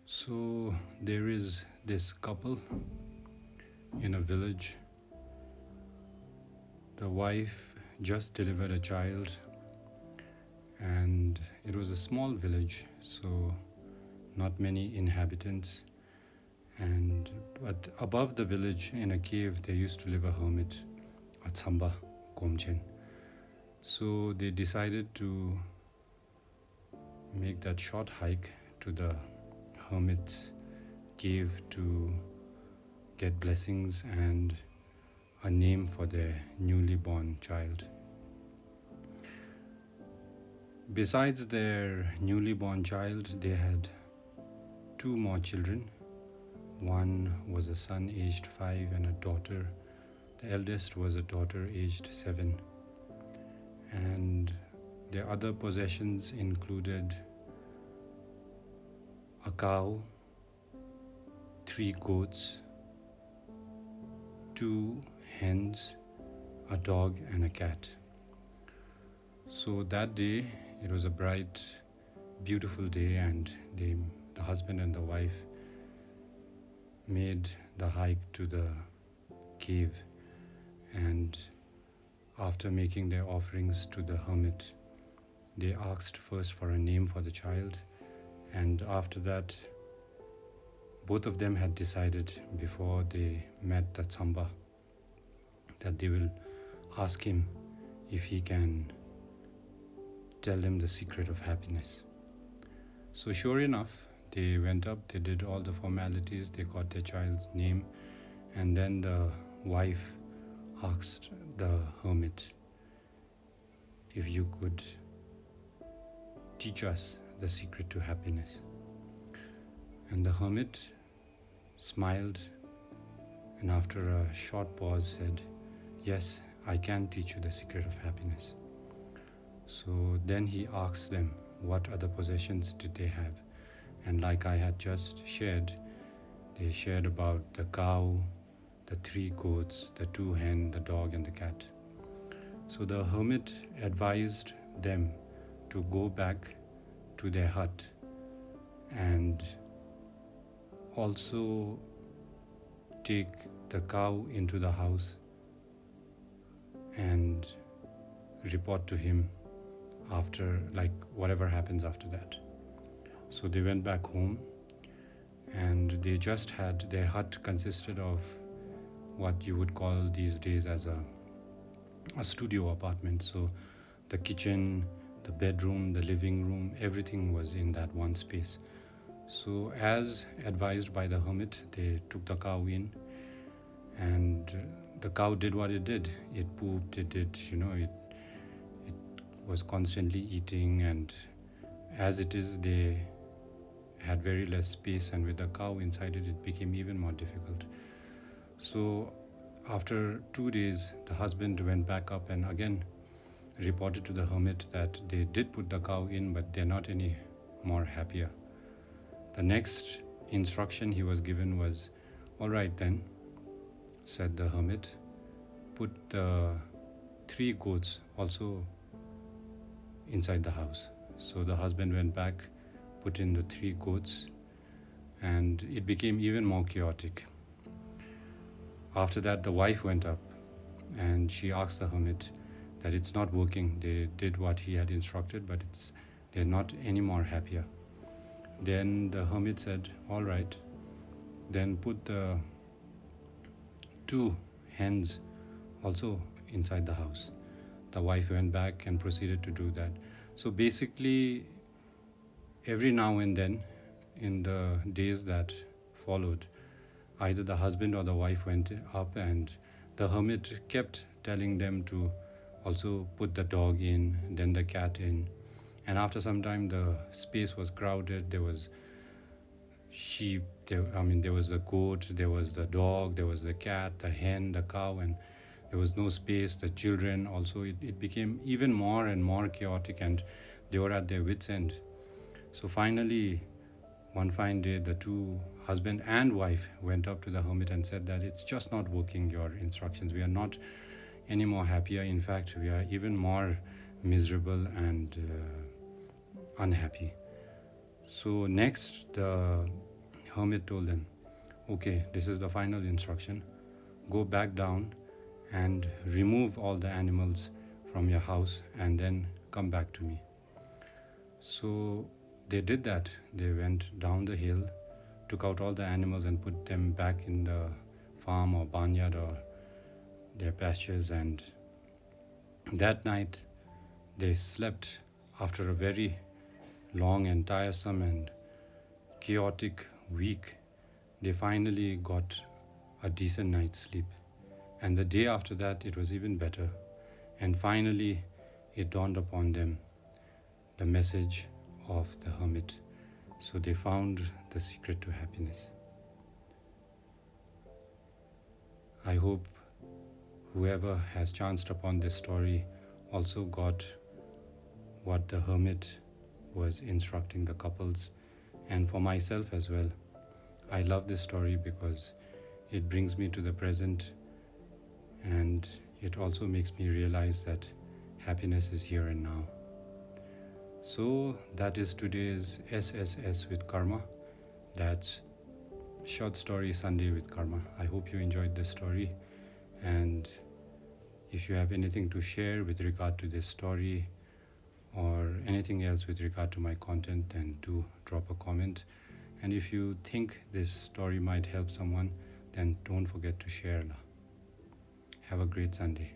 So there is this couple in a village. The wife just delivered a child, and it was a small village, so not many inhabitants. And but above the village, in a cave, there used to live a hermit, a Tsamba Komchen. So they decided to make that short hike to the hermit's cave to get blessings and a name for their newly born child. Besides their newly born child, they had two more children. One was a son aged 5 and a daughter. The eldest was a daughter aged 7. And their other possessions included a cow, 3 goats, 2 hens, a dog, and a cat. So that day, it was a bright, beautiful day, and the husband and the wife made the hike to the cave. And after making their offerings to the hermit, they asked first for a name for the child, and after that, both of them had decided before they met the Tsamba that they will ask him if he can tell them the secret of happiness. So sure enough, they went up, they did all the formalities, they got their child's name, and then the wife asked the hermit if you could teach us the secret to happiness. And the hermit smiled, and after a short pause said, "Yes, I can teach you the secret of happiness." So then he asked them what other possessions did they have. And like I had just shared, they shared about the cow, the 3 goats, the 2 hens, the dog, and the cat. So the hermit advised them to go back to their hut and also take the cow into the house and report to him after, like, whatever happens after that. So they went back home, and they just had, their hut consisted of what you would call these days as a studio apartment. So the kitchen, the bedroom, the living room, everything was in that one space. So as advised by the hermit, they took the cow in, and the cow did what it did. It pooped, it did, it was constantly eating, and as it is, they had very less space, and with the cow inside it, it became even more difficult. So after 2 days, the husband went back up and again reported to the hermit that they did put the cow in, but they're not any more happier. The next instruction he was given was, "All right then," said the hermit, "put the 3 goats also inside the house." So the husband went back, put in the 3 goats, and it became even more chaotic. After that, the wife went up and she asked the hermit that it's not working. They did what he had instructed, but they're not any more happier. Then the hermit said, "All right, then put the 2 hens also inside the house." The wife went back and proceeded to do that. So basically, every now and then, in the days that followed, either the husband or the wife went up, and the hermit kept telling them to also put the dog in, then the cat in. And after some time, the space was crowded. There was sheep, there was the goat, there was the dog, there was the cat, the hen, the cow, and there was no space. The children also, it became even more and more chaotic, and they were at their wits' end. So finally, one fine day, the 2, husband and wife, went up to the hermit and said that it's just not working, your instructions. We are not any more happier. In fact, we are even more miserable and unhappy. So next, the hermit told them, okay, this is the final instruction. Go back down and remove all the animals from your house and then come back to me. So they did that. They went down the hill, took out all the animals and put them back in the farm or barnyard or their pastures. And that night they slept. After a very long and tiresome and chaotic week, they finally got a decent night's sleep. And the day after that, it was even better. And finally, it dawned upon them the message of the hermit. So they found the secret to happiness. I hope whoever has chanced upon this story also got what the hermit was instructing the couples, and for myself as well. I love this story because it brings me to the present, and it also makes me realize that happiness is here and now. So that is today's SSS with Karma. That's Short Story Sunday with Karma. I hope you enjoyed this story, and if you have anything to share with regard to this story or anything else with regard to my content, then do drop a comment. And if you think this story might help someone, then don't forget to share. Have a great Sunday.